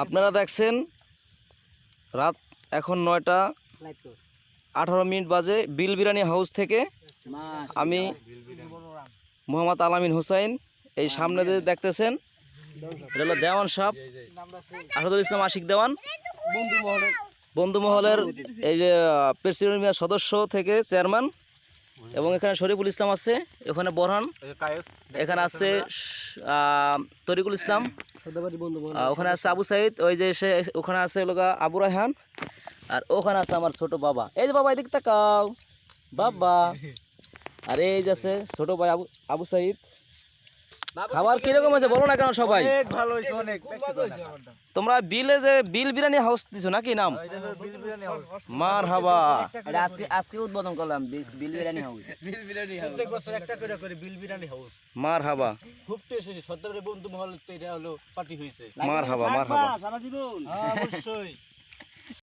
আপনারা দেখছেন রাত এখন 9টা 18 মিনিট বাজে বিল বিরিয়ানি হাউস থেকে আমি মোহাম্মদ আলামিন হুসাইন এই সামনে যে দেখতেছেন এটা হলো দেওয়ান সাহেব আসাদুল ইসলাম আশিক দেওয়ান বন্ধু মহলের এই যে প্রেসিডেন্ট সদস্য থেকে চেয়ারম্যান এবং এখানে শরীফুল ইসলাম আছে, ওখানে বরহান, এখানে আছে তরিকুল ইসলাম, ওখানে আছে আবু সাইদ, ওই যে সে ওখানে আছে লোকা আবু রায়হান, আর ওখানে আছে আমার ছোট বাবা। এই যে বাবা এদিক তাকাও বাবা। আর এই যে আছে ছোট ভাই আবু সাইদ। খাবার কিরকম আছে বলো না কেন সবাই? তোমরা বিলে যে বিল বিরিয়ানি হাউস দিছো নাকি নাম? মারহাবা। আজকে উদ্বোধন করলাম বিল বিরিয়ানি হাউস। প্রত্যেক বছর একটা করে বিল বিরিয়ানি হাউস। মারহাবা। খুব টেস্টি সদ্যের বন্ধু মহল এটা হলো পার্টি হইছে। মারহাবা মারহাবা। সারা জীবন। হ্যাঁ অবশ্যই।